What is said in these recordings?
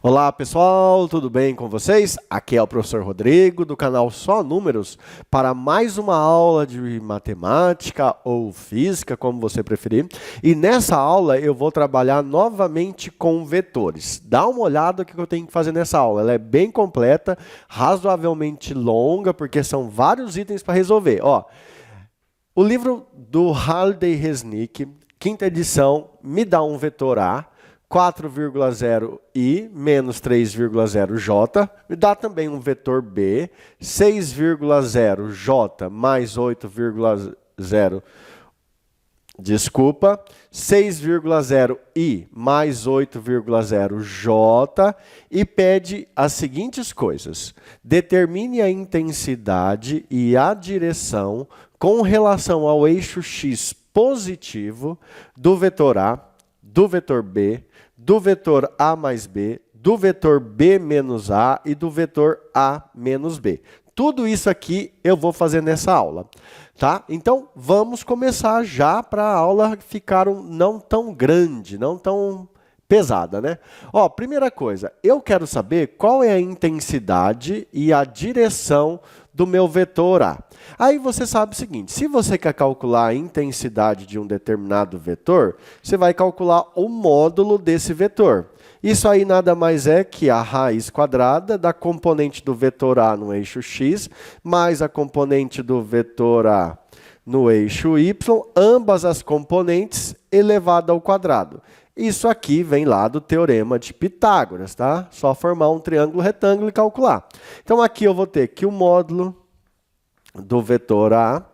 Olá pessoal, tudo bem com vocês? Aqui é o professor Rodrigo do canal Só Números para mais uma aula de matemática ou física, como você preferir. E nessa aula eu vou trabalhar novamente com vetores. Dá uma olhada no que eu tenho que fazer nessa aula. Ela é bem completa, razoavelmente longa, porque são vários itens para resolver. Ó, o livro do Halliday-Resnick, quinta edição, me dá um vetor A, 4,0i menos 3,0j, me dá também um vetor B, 6,0j mais 8,0, desculpa, 6,0i mais 8,0j e pede as seguintes coisas. Determine a intensidade e a direção com relação ao eixo x positivo do vetor A, do vetor B, do vetor A mais B, do vetor B menos A e do vetor A menos B. Tudo isso aqui eu vou fazer nessa aula, tá? Então, vamos começar já para a aula ficar não tão grande, não tão pesada, né? Ó, primeira coisa, eu quero saber qual é a intensidade e a direção do meu vetor A. Aí você sabe o seguinte, se você quer calcular a intensidade de um determinado vetor, você vai calcular o módulo desse vetor. Isso aí nada mais é que a raiz quadrada da componente do vetor A no eixo x, mais a componente do vetor A no eixo y, ambas as componentes elevado ao quadrado. Isso aqui vem lá do teorema de Pitágoras, tá? Só formar um triângulo retângulo e calcular. Então, aqui eu vou ter que o módulo do vetor A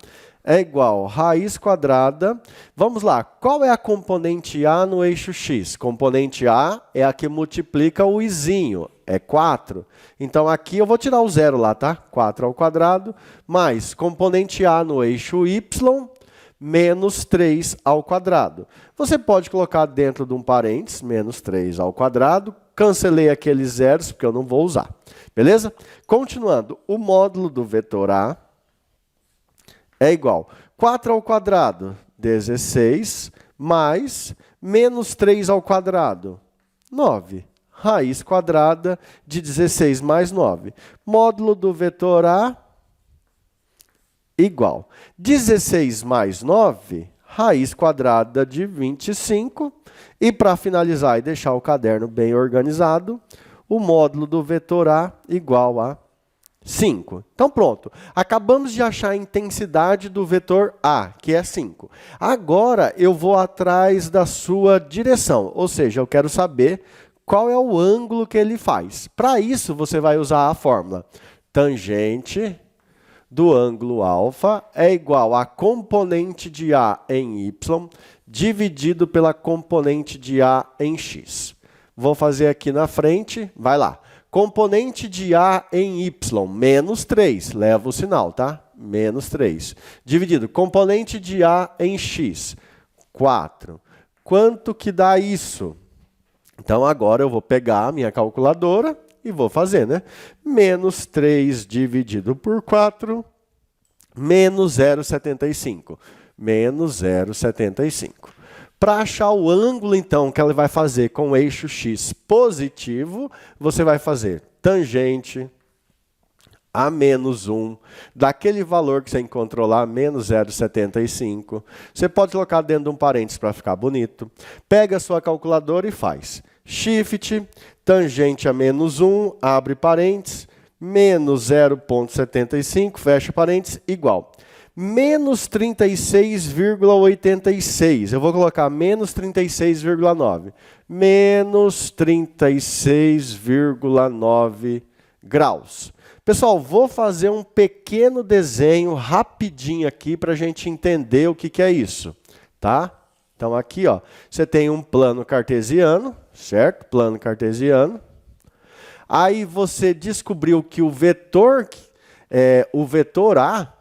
é igual a raiz quadrada. Vamos lá, qual é a componente A no eixo x? Componente A é a que multiplica o izinho, é 4. Então, aqui eu vou tirar o zero lá, tá? 4 ao quadrado, mais componente A no eixo y, menos 3 ao quadrado. Você pode colocar dentro de um parênteses, menos 3 ao quadrado. Cancelei aqueles zeros, porque eu não vou usar. Beleza? Continuando, o módulo do vetor A é igual a 4 ao quadrado, 16, mais menos 3 ao quadrado, 9. Raiz quadrada de 16 mais 9. Módulo do vetor A igual 16 mais 9, raiz quadrada de 25. E para finalizar e deixar o caderno bem organizado, o módulo do vetor A igual a 5. Então, pronto. Acabamos de achar a intensidade do vetor A, que é 5. Agora, eu vou atrás da sua direção, ou seja, eu quero saber qual é o ângulo que ele faz. Para isso, você vai usar a fórmula tangente do ângulo alfa é igual a componente de A em y dividido pela componente de A em x. Vou fazer aqui na frente, vai lá. Componente de A em y, menos 3, leva o sinal, tá? Menos 3. Dividido, componente de A em x, 4. Quanto que dá isso? Então, agora eu vou pegar a minha calculadora e vou fazer, né? Menos 3 dividido por 4, menos 0,75. Menos 0,75. Para achar o ângulo, então, que ela vai fazer com o eixo x positivo, você vai fazer tangente a menos 1, daquele valor que você encontrou lá, menos 0,75. Você pode colocar dentro de um parênteses para ficar bonito. Pega a sua calculadora e faz. Shift, tangente a menos 1, abre parênteses, menos 0,75, fecha parênteses, igual. Menos 36,86. Eu vou colocar menos 36,9. Menos 36,9 graus. Pessoal, vou fazer um pequeno desenho rapidinho aqui para a gente entender o que é isso, tá? Então, aqui, ó, você tem um plano cartesiano, certo? Plano cartesiano. Aí você descobriu que o vetor A,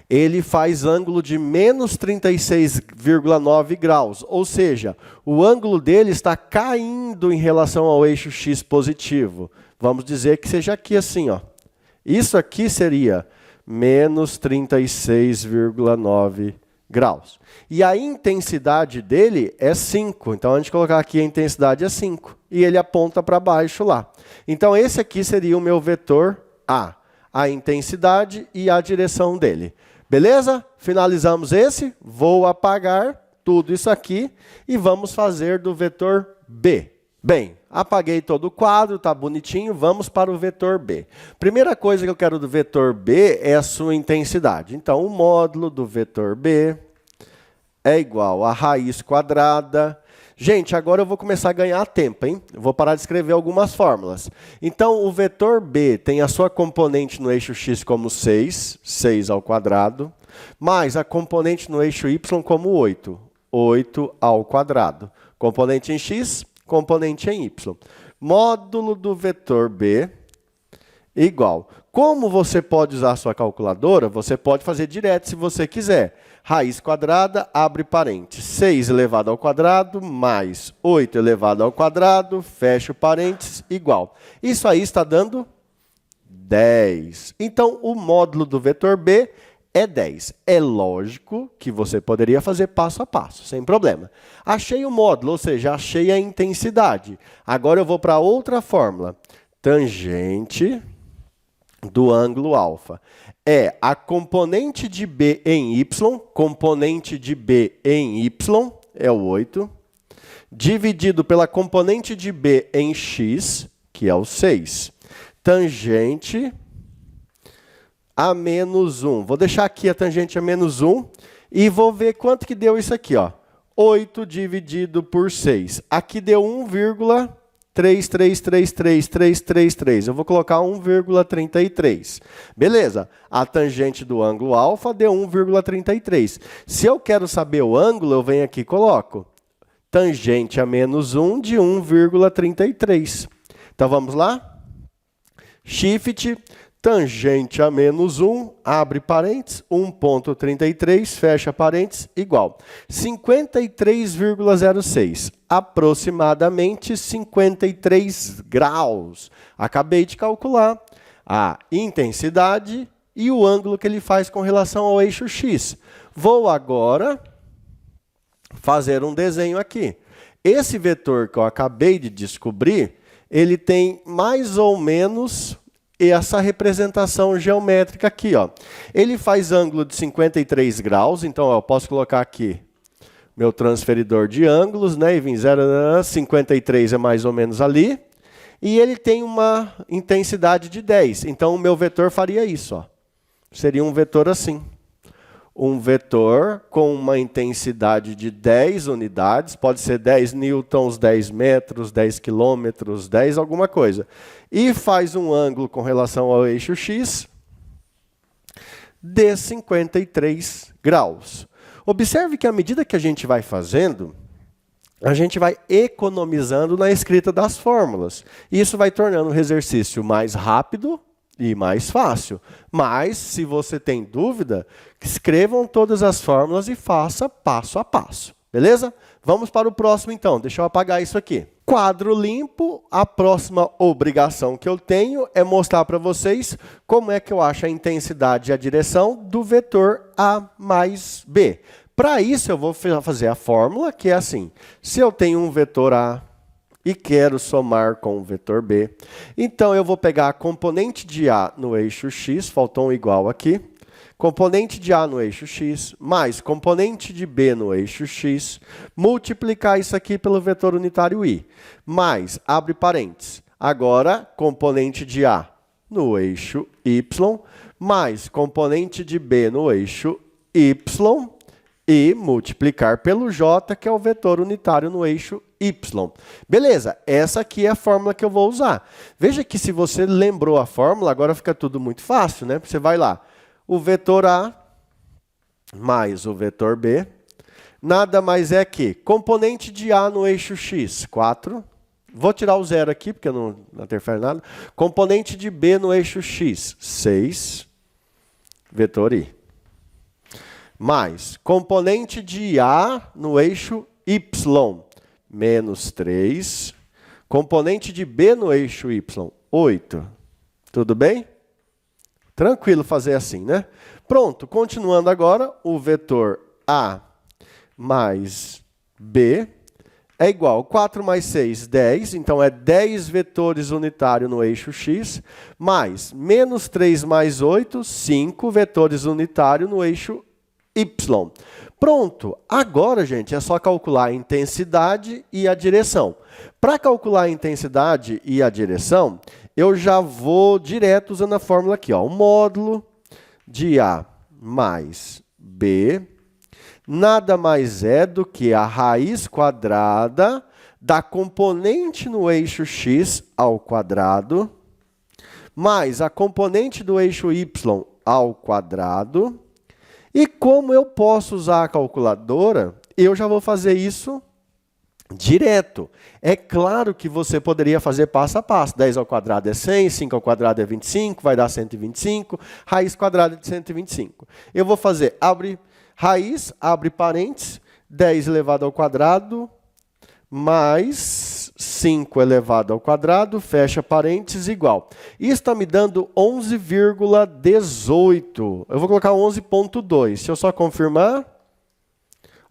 ele faz ângulo de menos 36,9 graus. Ou seja, o ângulo dele está caindo em relação ao eixo x positivo. Vamos dizer que seja aqui assim, ó. Isso aqui seria menos 36,9 graus. E a intensidade dele é 5. Então, a gente colocar aqui a intensidade é 5. E ele aponta para baixo lá. Então, esse aqui seria o meu vetor a intensidade e a direção dele. Beleza? Finalizamos esse. Vou apagar tudo isso aqui e vamos fazer do vetor B. Bem, apaguei todo o quadro, está bonitinho, vamos para o vetor B. Primeira coisa que eu quero do vetor B é a sua intensidade. Então, o módulo do vetor B é igual a raiz quadrada. Gente, agora eu vou começar a ganhar tempo, hein? Eu vou parar de escrever algumas fórmulas. Então, o vetor B tem a sua componente no eixo x como 6, 6 ao quadrado, mais a componente no eixo y como 8, 8 ao quadrado. Componente em x, componente em y. Módulo do vetor B igual. Como você pode usar a sua calculadora? Você pode fazer direto se você quiser. Raiz quadrada, abre parênteses. 6 elevado ao quadrado, mais 8 elevado ao quadrado, fecha o parênteses, igual. Isso aí está dando 10. Então, o módulo do vetor B é 10. É lógico que você poderia fazer passo a passo, sem problema. Achei o módulo, ou seja, achei a intensidade. Agora eu vou para outra fórmula. Tangente do ângulo alfa é a componente de B em y, componente de B em y, é o 8, dividido pela componente de B em x, que é o 6. Tangente a menos 1. Vou deixar aqui a tangente a menos 1 e vou ver quanto que deu isso aqui, ó. 8 dividido por 6. Aqui deu 1,3333333. Eu vou colocar 1,33. Beleza. A tangente do ângulo alfa deu 1,33. Se eu quero saber o ângulo, eu venho aqui e coloco tangente a menos 1 de 1,33. Então, vamos lá? Shift, tangente a menos 1, abre parênteses, 1,33, fecha parênteses, igual. 53,06, aproximadamente 53 graus. Acabei de calcular a intensidade e o ângulo que ele faz com relação ao eixo x. Vou agora fazer um desenho aqui. Esse vetor que eu acabei de descobrir, ele tem mais ou menos essa representação geométrica aqui, ó. Ele faz ângulo de 53 graus, então ó, eu posso colocar aqui meu transferidor de ângulos, né? E vem 53 é mais ou menos ali. E ele tem uma intensidade de 10. Então o meu vetor faria isso, ó. Seria um vetor assim. Um vetor com uma intensidade de 10 unidades, pode ser 10 newtons, 10 metros, 10 quilômetros, 10 alguma coisa. E faz um ângulo com relação ao eixo x de 53 graus. Observe que à medida que a gente vai fazendo, a gente vai economizando na escrita das fórmulas. Isso vai tornando o exercício mais rápido e mais fácil. Mas, se você tem dúvida, escrevam todas as fórmulas e faça passo a passo. Beleza? Vamos para o próximo, então. Deixa eu apagar isso aqui. Quadro limpo. A próxima obrigação que eu tenho é mostrar para vocês como é que eu acho a intensidade e a direção do vetor A mais B. Para isso, eu vou fazer a fórmula, que é assim. Se eu tenho um vetor A e quero somar com o vetor B, então eu vou pegar a componente de A no eixo x, faltou um igual aqui, componente de A no eixo x, mais componente de B no eixo x, multiplicar isso aqui pelo vetor unitário I, mais, abre parênteses, agora componente de A no eixo y, mais componente de B no eixo y, e multiplicar pelo j, que é o vetor unitário no eixo y. Beleza, essa aqui é a fórmula que eu vou usar. Veja que se você lembrou a fórmula, agora fica tudo muito fácil, né? Você vai lá, o vetor A mais o vetor B, nada mais é que componente de A no eixo x, 4. Vou tirar o zero aqui, porque não interfere nada. Componente de B no eixo x, 6, vetor I. Mais componente de A no eixo y, menos 3. Componente de B no eixo y, 8. Tudo bem? Tranquilo fazer assim, né? Pronto, continuando agora, o vetor A mais B é igual a 4 mais 6, 10. Então, é 10 vetores unitários no eixo X, mais menos 3 mais 8, 5 vetores unitários no eixo Y. Pronto. Agora, gente, é só calcular a intensidade e a direção. Para calcular a intensidade e a direção, eu já vou direto usando a fórmula aqui, ó. O módulo de A mais B nada mais é do que a raiz quadrada da componente no eixo x ao quadrado, mais a componente do eixo y ao quadrado. E como eu posso usar a calculadora, eu já vou fazer isso direto. É claro que você poderia fazer passo a passo. 10 ao quadrado é 100, 5 ao quadrado é 25, vai dar 125, raiz quadrada de 125. Eu vou fazer, abre raiz, abre parênteses, 10 elevado ao quadrado, mais 5 elevado ao quadrado, fecha parênteses, igual. Isso está me dando 11,18. Eu vou colocar 11,2. Se eu só confirmar,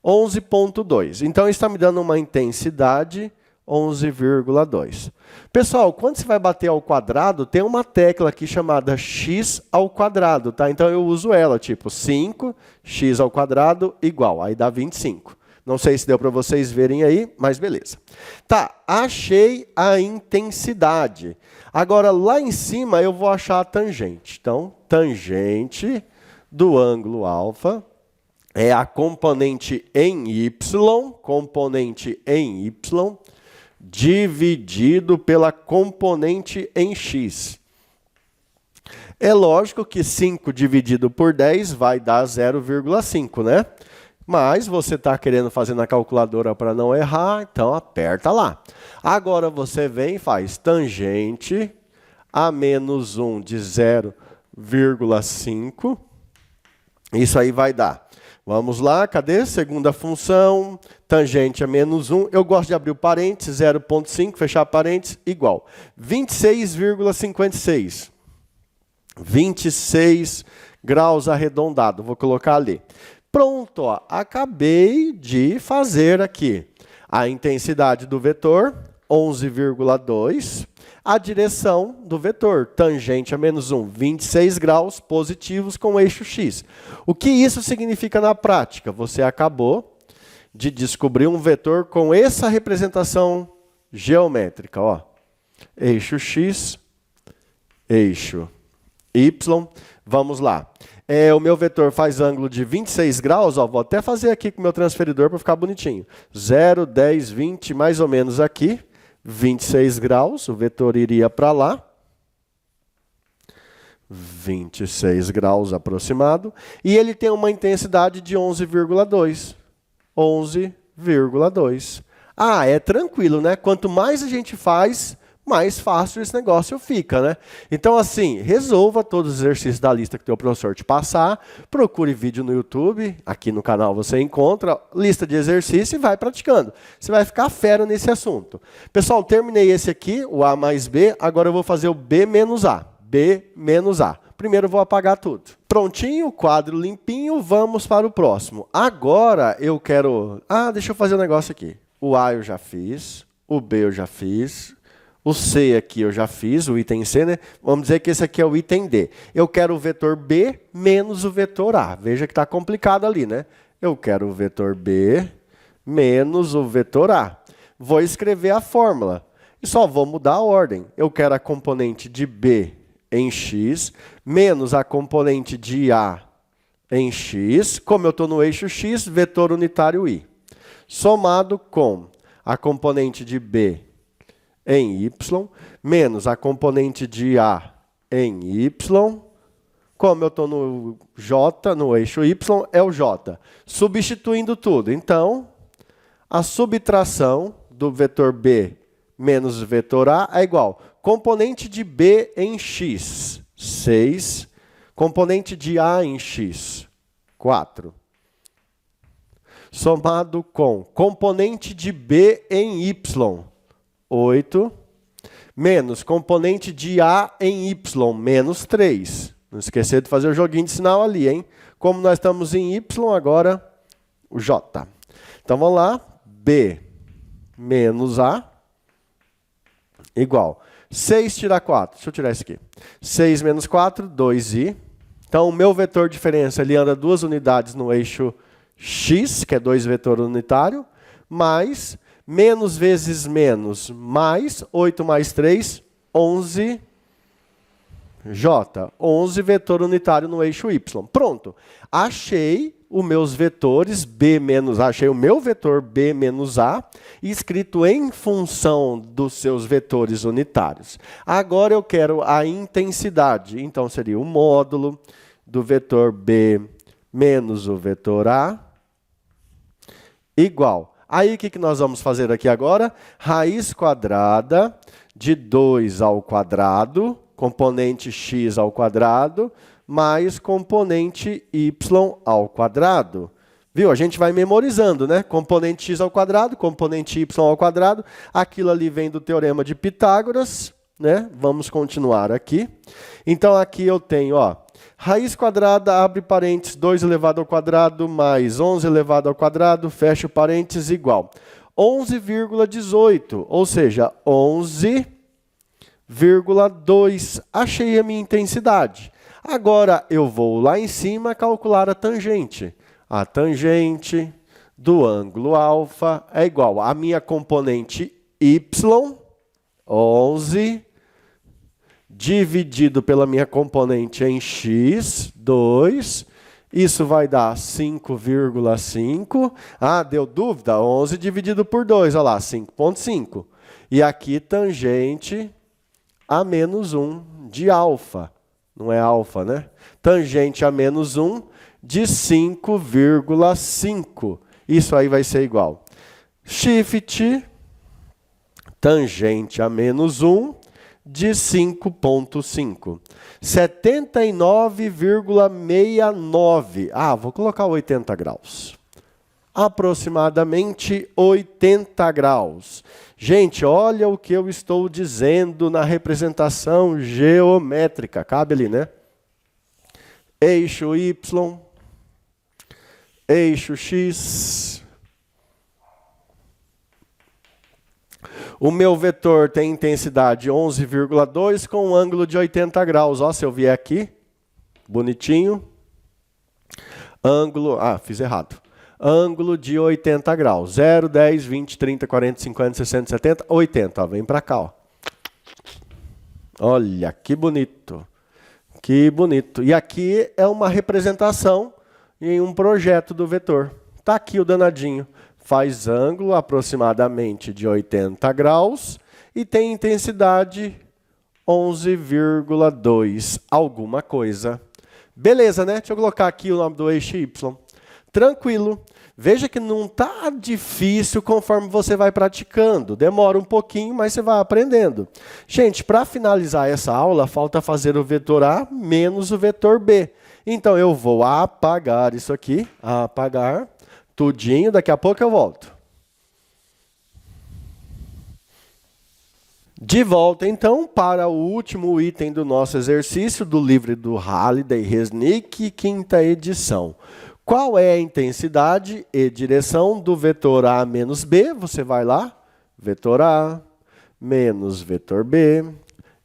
11,2. Então, isso está me dando uma intensidade 11,2. Pessoal, quando você vai bater ao quadrado, tem uma tecla aqui chamada x ao quadrado, tá? Então, eu uso ela, tipo 5x ao quadrado igual, aí dá 25. Não sei se deu para vocês verem aí, mas beleza. Tá, achei a intensidade. Agora, lá em cima, eu vou achar a tangente. Então, tangente do ângulo alfa é a componente em y, dividido pela componente em x. É lógico que 5 dividido por 10 vai dar 0,5, né? Mas você está querendo fazer na calculadora para não errar, então aperta lá. Agora você vem e faz tangente a menos 1 de 0,5. Isso aí vai dar. Vamos lá, cadê? Segunda função, tangente a menos 1. Eu gosto de abrir o parênteses, 0,5, fechar parênteses, igual. 26,56. 26 graus arredondado. Vou colocar ali. Pronto, ó, acabei de fazer aqui a intensidade do vetor, 11,2. A direção do vetor, tangente a menos 1, 26 graus positivos com o eixo x. O que isso significa na prática? Você acabou de descobrir um vetor com essa representação geométrica. Ó. Eixo x, eixo y. Vamos lá. O meu vetor faz ângulo de 26 graus. Ó, vou até fazer aqui com o meu transferidor para ficar bonitinho. 0, 10, 20, mais ou menos aqui. 26 graus, o vetor iria para lá. 26 graus aproximado. E ele tem uma intensidade de 11,2. 11,2. Ah, é tranquilo, né? Quanto mais a gente faz, mais fácil esse negócio fica, né? Então, assim, resolva todos os exercícios da lista que o teu professor te passar, procure vídeo no YouTube, aqui no canal você encontra lista de exercício e vai praticando. Você vai ficar fera nesse assunto. Pessoal, terminei esse aqui, o A mais B, agora eu vou fazer o B menos A. B menos A. Primeiro eu vou apagar tudo. Prontinho, quadro limpinho, vamos para o próximo. Agora eu quero... Ah, deixa eu fazer um negócio aqui. O A eu já fiz, o B eu já fiz... O C aqui eu já fiz, o item C, né? Vamos dizer que esse aqui é o item D. Eu quero o vetor B menos o vetor A. Veja que está complicado ali, né? Eu quero o vetor B menos o vetor A. Vou escrever a fórmula. E só vou mudar a ordem. Eu quero a componente de B em x menos a componente de A em x. Como eu estou no eixo x, vetor unitário i. Somado com a componente de B em y, menos a componente de A em y. Como eu estou no j, no eixo y, é o j. Substituindo tudo. Então, a subtração do vetor B menos o vetor A é igual. Componente de B em x, 6. Componente de A em x, 4. Somado com componente de B em y, 8, menos componente de A em y, menos 3. Não esquecer de fazer o joguinho de sinal ali, hein? Como nós estamos em y, agora o J. Então, vamos lá. B menos A igual. 6 tirar 4. Deixa eu tirar isso aqui. 6 menos 4, 2i. Então, o meu vetor diferença, ele anda 2 unidades no eixo x, que é 2 vetor unitário, mais menos vezes menos, mais 8 mais 3, 11 J. 11 vetor unitário no eixo y. Pronto. Achei os meus vetores B menos A, achei o meu vetor B menos A, escrito em função dos seus vetores unitários. Agora eu quero a intensidade. Então, seria o módulo do vetor B menos o vetor A igual. Aí, o que nós vamos fazer aqui agora? Raiz quadrada de 2 ao quadrado, componente x ao quadrado, mais componente y ao quadrado. Viu? A gente vai memorizando, né? Componente x ao quadrado, componente y ao quadrado. Aquilo ali vem do teorema de Pitágoras, né? Vamos continuar aqui. Então, aqui eu tenho, ó, raiz quadrada, abre parênteses, 2 elevado ao quadrado, mais 11 elevado ao quadrado, fecha o parênteses, igual. 11,18, ou seja, 11,2. Achei a minha intensidade. Agora, eu vou lá em cima calcular a tangente. A tangente do ângulo alfa é igual a minha componente y, 11, dividido pela minha componente em x, 2. Isso vai dar 5,5. Ah, deu dúvida? 11 dividido por 2, olha lá, 5,5. E aqui, tangente a menos 1 de alfa. Não é alfa, né? Tangente a menos 1 de 5,5. Isso aí vai ser igual. Shift, tangente a menos 1 de 5,5. 79,69. Ah, vou colocar 80 graus. Aproximadamente 80 graus. Gente, olha o que eu estou dizendo na representação geométrica. Cabe ali, né? Eixo Y, eixo X. O meu vetor tem intensidade 11,2 com um ângulo de 80 graus. Ó, se eu vier aqui, bonitinho. Ângulo, fiz errado. Ângulo de 80 graus. 0, 10, 20, 30, 40, 50, 60, 70, 80. Ó, vem para cá. Ó. Olha, que bonito. Que bonito. E aqui é uma representação em um projeto do vetor. Está aqui o danadinho. Faz ângulo aproximadamente de 80 graus e tem intensidade 11,2 alguma coisa. Beleza, né? Deixa eu colocar aqui o nome do eixo Y. Tranquilo. Veja que não está difícil conforme você vai praticando. Demora um pouquinho, mas você vai aprendendo. Gente, para finalizar essa aula, falta fazer o vetor A menos o vetor B. Então, eu vou apagar isso aqui. Apagar. Tudinho. Daqui a pouco eu volto. De volta, então, para o último item do nosso exercício do livro do Halliday-Resnick, quinta edição. Qual é a intensidade e direção do vetor A menos B? Você vai lá, vetor A menos vetor B,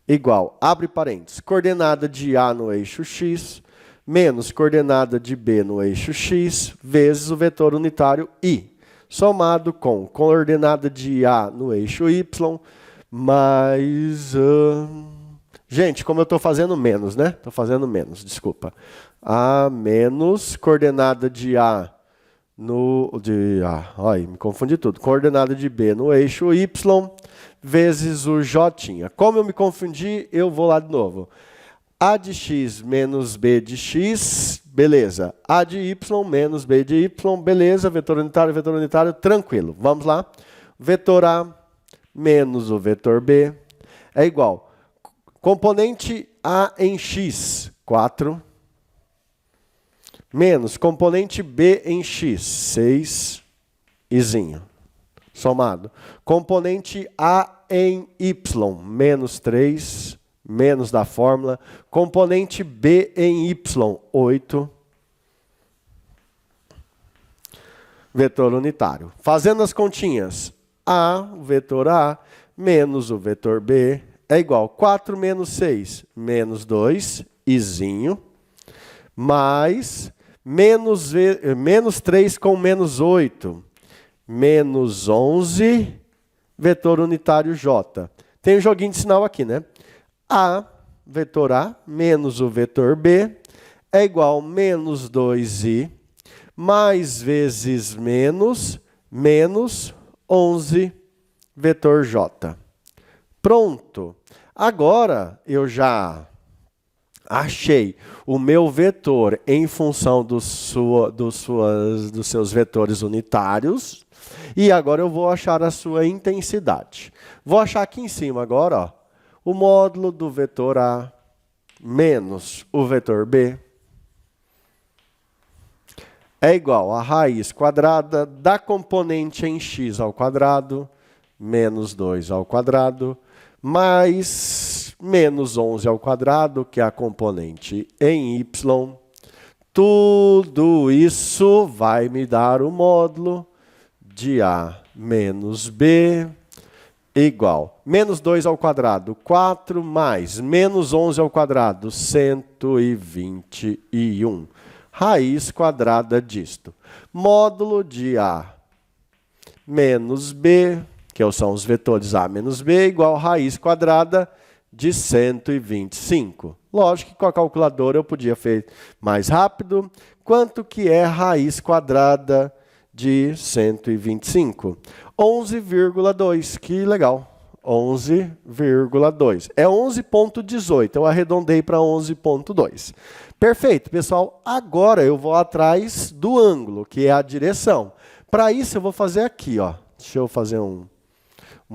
igual, abre parênteses, coordenada de A no eixo X, menos coordenada de B no eixo X, vezes o vetor unitário I, somado com coordenada de A no eixo Y, mais... Gente, como eu estou fazendo menos, né? Estou fazendo menos, desculpa. A menos coordenada de A no... Olha, me confundi tudo. Coordenada de B no eixo Y, vezes o J. Como eu me confundi, eu vou lá de novo. A de X menos B de X, beleza. A de Y menos B de Y, beleza. Vetor unitário, tranquilo. Vamos lá. Vetor A menos o vetor B é igual. Componente A em X, 4. Menos componente B em X, 6. Izinho. Somado. Componente A em Y, menos 3. Menos da fórmula. Componente B em Y, 8. vetor unitário. Fazendo as continhas, o vetor A, menos o vetor B, é igual a 4 menos 6, menos 2, izinho, mais menos 3 com menos 8, menos 11, vetor unitário J. Tem um joguinho de sinal aqui, né? Vetor A, menos o vetor B, é igual a menos 2i, mais vezes menos 11, vetor J. Pronto. Agora, eu já achei o meu vetor em função dos seus vetores unitários. E agora eu vou achar a sua intensidade. Vou achar aqui em cima agora, ó, o módulo do vetor A menos o vetor B é igual a raiz quadrada da componente em x ao quadrado, menos 2 ao quadrado, mais menos 11 ao quadrado, que é a componente em y. Tudo isso vai me dar o módulo de A menos B igual menos 2 ao quadrado, 4, mais menos 11 ao quadrado, 121. Raiz quadrada disto. Módulo de A menos B, que são os vetores A menos B, igual a raiz quadrada de 125. Lógico que com a calculadora eu podia fazer mais rápido. Quanto que é raiz quadrada de 125? 11,2. Que legal. 11,2. É 11,18. Eu arredondei para 11,2. Perfeito, pessoal. Agora eu vou atrás do ângulo, que é a direção. Para isso eu vou fazer aqui, ó. Deixa eu fazer um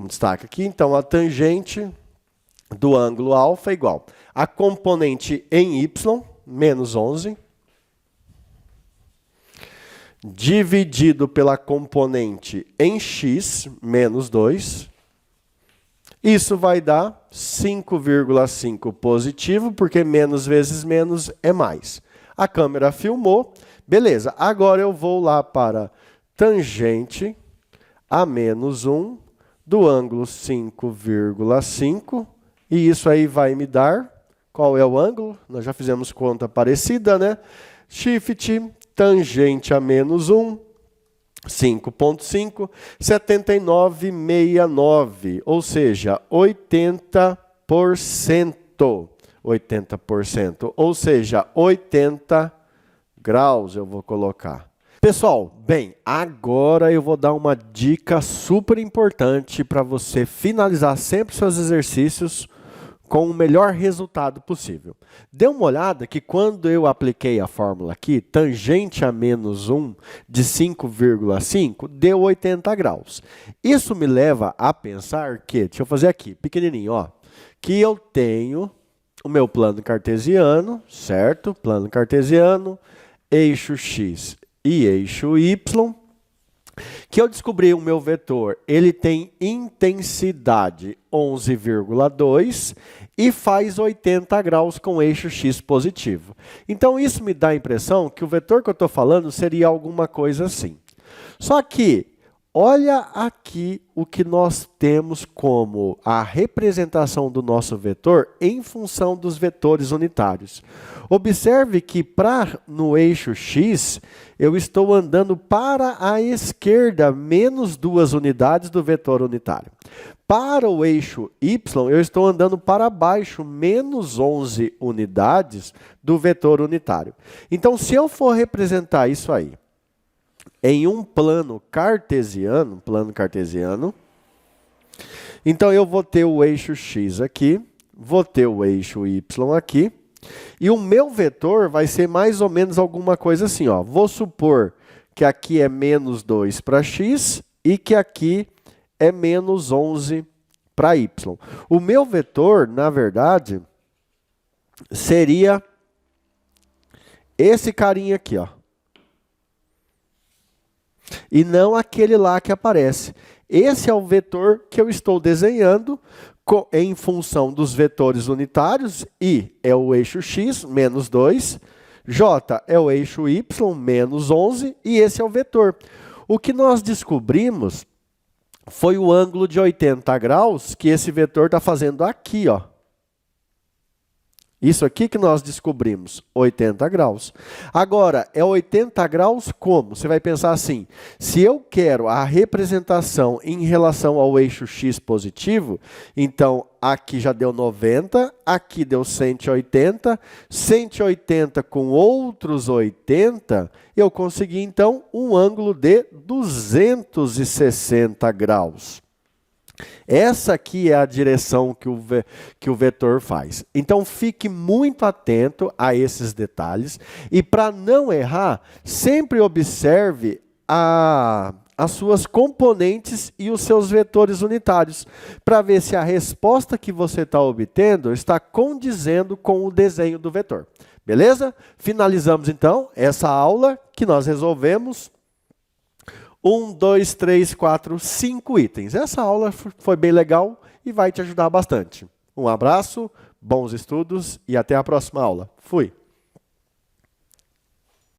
destaque aqui. Então, a tangente do ângulo alfa é igual a componente em y, menos 11, dividido pela componente em x, menos 2. Isso vai dar 5,5 positivo, porque menos vezes menos é mais. A câmera filmou. Beleza, agora eu vou lá para tangente a menos 1 do ângulo 5,5. E isso aí vai me dar, qual é o ângulo? Nós já fizemos conta parecida, né? Shift, tangente a menos 1, 5,5, 79,69, ou seja, 80%. 80%, ou seja, 80 graus eu vou colocar. Pessoal, bem, agora eu vou dar uma dica super importante para você finalizar sempre seus exercícios com o melhor resultado possível. Dê uma olhada que quando eu apliquei a fórmula aqui, tangente a menos 1 de 5,5 deu 80 graus. Isso me leva a pensar que, deixa eu fazer aqui, pequenininho, ó, que eu tenho o meu plano cartesiano, certo? Plano cartesiano, eixo x e eixo y, que eu descobri o meu vetor, ele tem intensidade 11,2 e faz 80 graus com eixo x positivo. Então, isso me dá a impressão que o vetor que eu estou falando seria alguma coisa assim. Só que, olha aqui o que nós temos como a representação do nosso vetor em função dos vetores unitários. Observe que no eixo x, eu estou andando para a esquerda menos 2 unidades do vetor unitário. Para o eixo y, eu estou andando para baixo menos 11 unidades do vetor unitário. Então, se eu for representar isso aí em um plano cartesiano, então eu vou ter o eixo x aqui, vou ter o eixo y aqui, e o meu vetor vai ser mais ou menos alguma coisa assim, ó. Vou supor que aqui é menos 2 para x e que aqui é menos 11 para y. O meu vetor, na verdade, seria esse carinha aqui, ó. E não aquele lá que aparece. Esse é o vetor que eu estou desenhando em função dos vetores unitários. I é o eixo x, menos 2. J é o eixo y, menos 11. E esse é o vetor. O que nós descobrimos foi o ângulo de 80 graus que esse vetor está fazendo aqui, ó. Isso aqui que nós descobrimos, 80 graus. Agora, é 80 graus como? Você vai pensar assim, se eu quero a representação em relação ao eixo x positivo, então aqui já deu 90, aqui deu 180, 180 com outros 80, eu consegui então um ângulo de 260 graus. Essa aqui é a direção que o vetor faz. Então, fique muito atento a esses detalhes. E para não errar, sempre observe as suas componentes e os seus vetores unitários, para ver se a resposta que você está obtendo está condizendo com o desenho do vetor. Beleza? Finalizamos, então, essa aula que nós resolvemos 1, 2, 3, 4, 5 itens. Essa aula foi bem legal e vai te ajudar bastante. Um abraço, bons estudos e até a próxima aula. Fui!